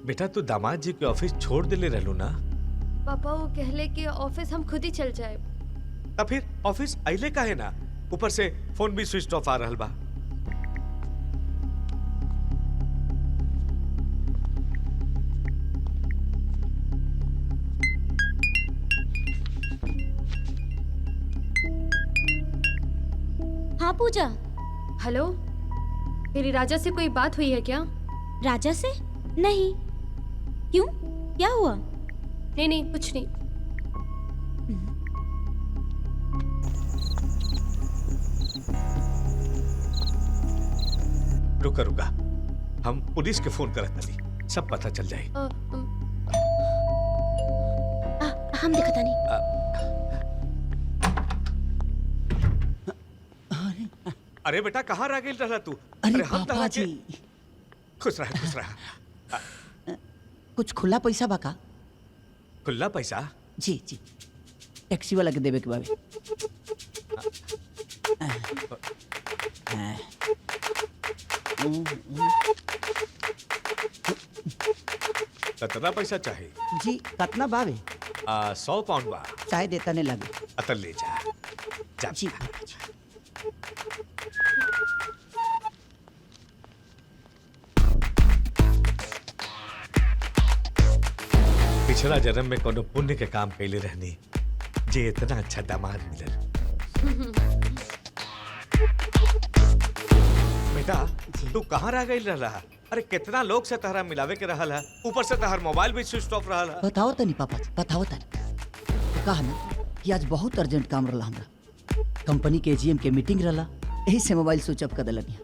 बेटा तू दामाद जी के ऑफिस छोड़ दिले रहलू ना? पापा वो कहले कि ऑफिस हम खुद ही चल जाए। तब फिर ऑफिस आइले काहे ना? ऊपर से फोन भी स्विच ऑफ आ रहल बा। हाँ पूजा। हेलो, मेरी राजा से कोई बात हुई है क्या? राजा से? नहीं। क्यों, क्या हुआ? नहीं नहीं, कुछ नहीं। रुका रुका, हम पुलिस के फोन करत तनी, सब पता चल जाए। हम दिखता नहीं। अरे बेटा कहाँ रह गेल रहला तू? अरे हम पापा जी, खुश रहा खुश रहा। कुछ खुला पैसा बा का? खुला पैसा? जी जी, टैक्सी वाला के देवे के बाबे। कितना पैसा चाहे? जी कितना बाबे? 100 पाउंड बा। चाहे देता नहीं लगे। अतल ले जा। जा जी। पिछला जन्म में कोनो पुण्य के काम कैले रहनी, जे इतना अच्छा दामाद मिलल। बेटा तू कहाँ रह गई रहा? अरे कितना लोग से तहरा मिलावे के रहल है, ऊपर से तहर मोबाइल भी स्विच ऑफ रहल है। बताओ तनी पापा जी, बताओ तनी। कहा ना कि आज बहुत अर्जेंट काम रहा हमरा, कंपनी के एजीएम के मीटिंग रहा, यही से मोबाइल स्विच ऑफ कर दिलनी।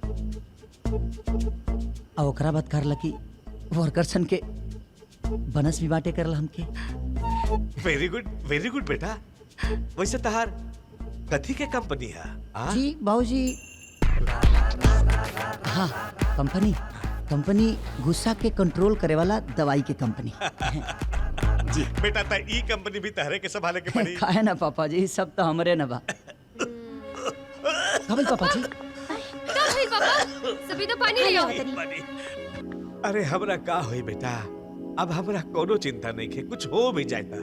और ओकरा बात करला कि वर्कर्सन के बनस भी बांटे करला हमके। वेरी गुड बेटा। वैसे तहार कथी के कंपनी है? जी बाबूजी, हाँ कंपनी गुस्सा के कंट्रोल करे वाला दवाई के कंपनी। जी बेटा, ता ई कंपनी भी तहरे के संभाले के पड़ी। काहे ना पापा जी, सब तो हमरे न बा। कभी पापा जी पापा सभी तो पानी ले आओ। अरे हमरा का होई बेटा, अब हमरा कोनो चिंता नहीं है, कुछ हो भी जाएगा।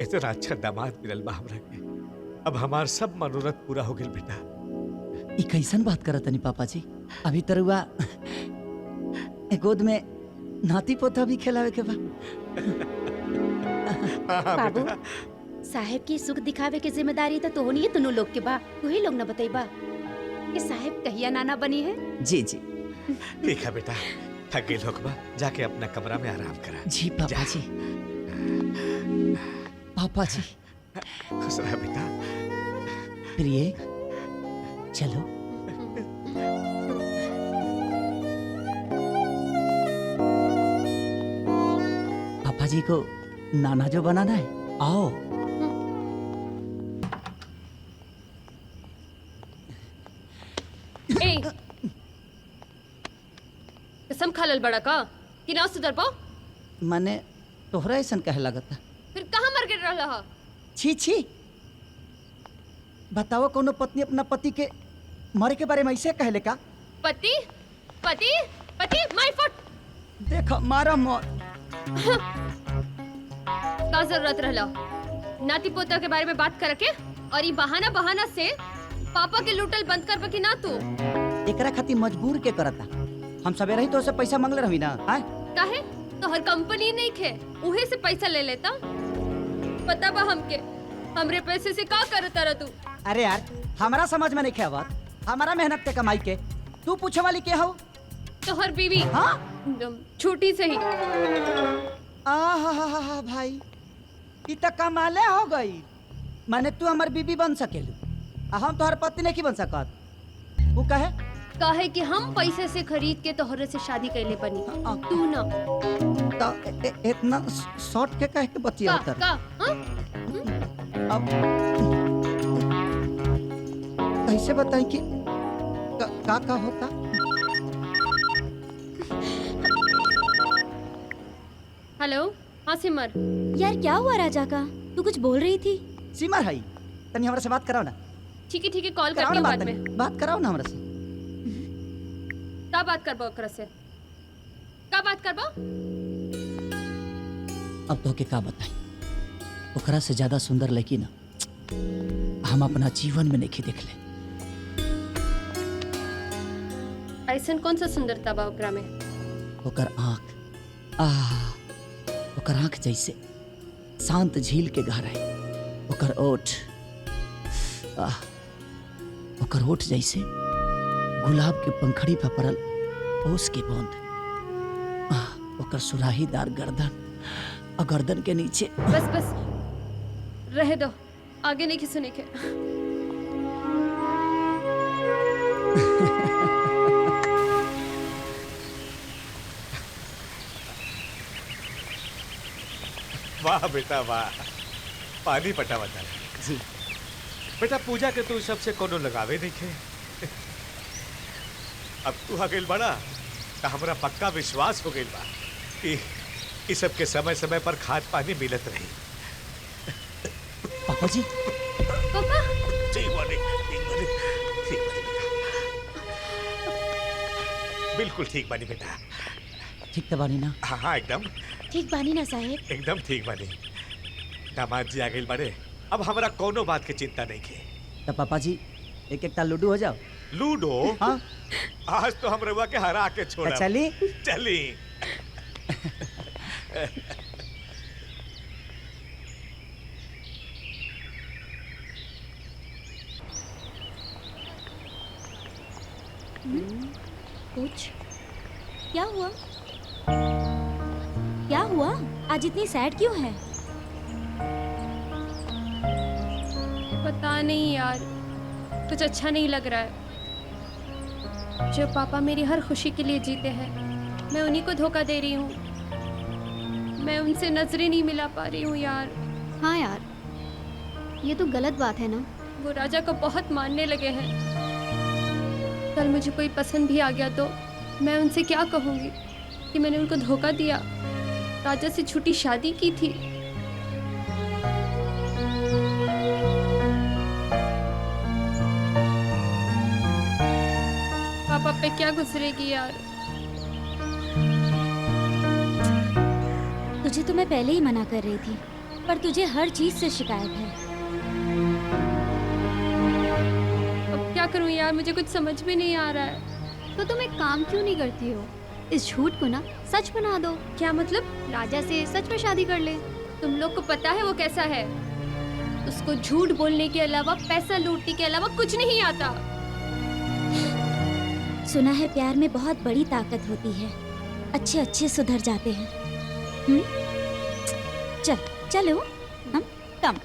इतना अच्छा दामाद मिलल बा हमरा के, अब हमार सब मनोरथ पूरा हो गेल बेटा। ई कैसन बात करत तनी पापा जी? अभी तरुआ गोद में नाती पोता भी खिलावे के बा। बाबू, साहेब की सुख दिखावे के जिम्मेदारी तो तोहनी है, दोनों लोग के बा। वही लोग न बताइबा कि साहेब कहिया नाना बनी है। जी जी ठीक है बेटा, थक गए लोग बा, जाके अपना कमरा में आराम करा। जी पापा जी। पापा जी खुश रहा बेटा। प्रिय चलो। पापा जी को नाना जो बनाना है, आओ। कसम खालल बड़ा का कि ना सुधर पाओ। मने तोहरा ऐसा कहे लगता? फिर कहाँ मर गिर रहा? छी छी, बताओ कोनो पत्नी अपना पति के मरे के बारे में ऐसे कहले का? पति पति पति माय फुट। देखो मारा मोर। का जरूरत रहला नाती पोता के बारे में बात करके? और ये बहाना से पापा के लूटल बंद कर बकी ना तू। एकरा खातिर मजबूर के करता? हम सवेरे ही तो से पैसा मांगले रही ना। काहे? तो हर कंपनी नहीं खे, उहे से पैसा ले लेता। पता बा हमके हमरे पैसे से का करता रह तू? अरे यार हमारा समझ में नहीं खे आवत, हमारा मेहनत के कमाई के तू पूछे वाली के हो? तो हर बीवी। हाँ छोटी सही। आहा भाई, ई तो कमाले हो गई। माने तू हमार बीबी बन सकेलू, हम तोहर पत्नी नहीं बन सकत। वो कहे काहे कि हम पैसे से खरीद के तोहरे से शादी कैले बनी, तू ना। तो इतना शॉर्ट के कहे के बतिया उतर। का अब कैसे बताएं कि का होता? हेलो, हाँ सिमर। यार क्या हुआ राजा का? तू कुछ बोल रही थी। सिमर है तनी हमरा से बात कराओ ना, ठीक है कॉल कराओ करती ना हूँ बात, बाद में। तनी बात कराओ ना हमरा से। का बात करबो ओकरा से? का बात करबो? अब तो के का बताई, ओकरा से ज्यादा सुंदर लड़की ना हम अपना जीवन में नहीं देखले। ऐसन कौन सा सुंदरता बा ओकरा में? ओकर आँख, ओकर आँख जैसे शांत झील के गहराई, ओकर ओठ, ओकर ओठ जैसे गुलाब के पंखड़ी पर पड़ल ओस के बूंद, ओकर सुराहीदार गर्दन और गर्दन के नीचे। बस रहे दो, आगे नहीं सुने के। वाह बेटा वाह, पानी पटा बता जी। बेटा पूजा के तू सबसे कोनो लगावे नहीं खे। अब तू आ गइल बड़ा तो हमरा पक्का विश्वास हो गइल बा कि इस सब के समय समय पर खाद पानी मिलत रही। पापा जी, पापा ठीक बानी, ठीक बानी, ठीक बानी बेटा, बिल्कुल ठीक बानी बेटा। ठीक तो बानी ना? हाँ हाँ एकदम ठीक बानी ना साहेब? एकदम ठीक बानी। दामाद जी आ गइल बड़े, अब हमरा कोनो बात की चिंता नहीं खे। तो पापा जी एक एक लूडो हो जाओ। लूडो? हाँ, आज तो हम रउआ के हरा के छोड़ा। चली चली। कुछ क्या हुआ? क्या हुआ? आज इतनी सैड क्यों है? पता नहीं यार, कुछ अच्छा नहीं लग रहा है। जो पापा मेरी हर खुशी के लिए जीते हैं, मैं उन्हीं को धोखा दे रही हूँ। मैं उनसे नजरें नहीं मिला पा रही हूँ यार। हाँ यार, ये तो गलत बात है ना। वो राजा को बहुत मानने लगे हैं। कल मुझे कोई पसंद भी आ गया तो मैं उनसे क्या कहूँगी कि मैंने उनको धोखा दिया, राजा से छूटी शादी की थी। पापा पे क्या गुजरेगी यार। तुझे तो मैं पहले ही मना कर रही थी, पर तुझे हर चीज से शिकायत है। अब क्या करूं यार, मुझे कुछ समझ में नहीं आ रहा है। तो तुम एक काम क्यों नहीं करती हो, इस झूठ को ना सच बना दो। क्या मतलब? राजा से सच में शादी कर ले। तुम लोग को पता है वो कैसा है? उसको झूठ बोलने के अलावा, पैसा लूटने के अलावा कुछ नहीं आता। सुना है प्यार में बहुत बड़ी ताकत होती है, अच्छे अच्छे सुधर जाते हैं। चल चलो हम कम।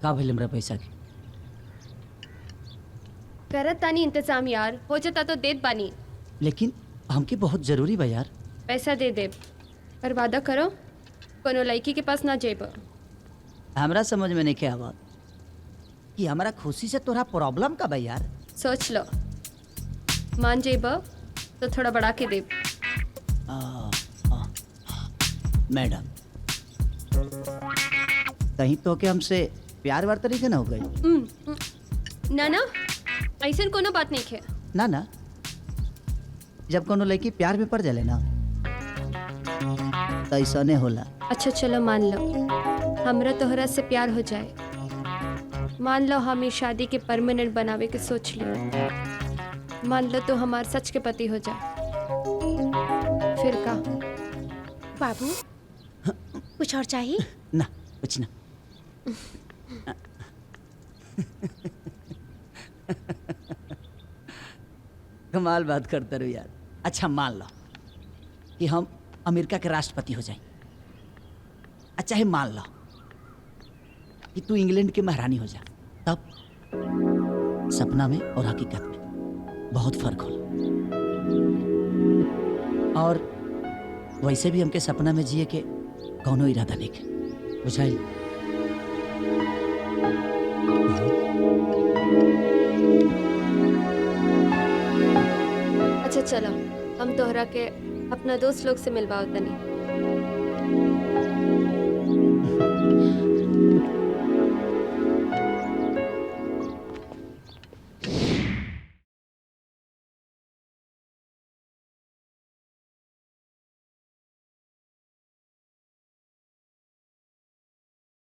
का भइल हमरा पैसा के? करत तानी इंतजाम यार, हो जाता तो देत बानी। लेकिन हमके बहुत जरूरी बा यार। पैसा दे दे, पर वादा करो कोनो लड़की के पास ना जेब। हमरा समझ में नहीं आवत कि हमारा खुशी से तोरा प्रॉब्लम का बा यार। सोच लो, मान जेब तो थोड़ा बढ़ा के दे। मैडम, कहीं तो के हमसे प्यार वार तरीके ना हो गई? ना ना, ऐसा कोनो बात नहीं है। ना ना, जब कोनो लड़की प्यार में पड़ जाले ना तो ऐसा नहीं होला। अच्छा चलो मान लो हमरा तोहरा से प्यार हो जाए, मान लो हम इस शादी के परमानेंट बनावे के सोच लियो, मान लो तो हमार सच के पति हो जाए, फिर का? बाबू कुछ और चाहिए? ना कुछ ना। कमाल बात करते रहो यार। अच्छा मान लो कि हम अमेरिका के राष्ट्रपति हो जाएं। अच्छा है मान लो कि तू इंग्लैंड के महारानी हो जा, तब सपना में और हकीकत में बहुत फर्क हो। और वैसे भी हमके सपना में जिए के कौनो इरादा नहीं है, बुझाइल? अच्छा चलो हम तोहरा के अपना दोस्त लोग से मिलवाओ तनी।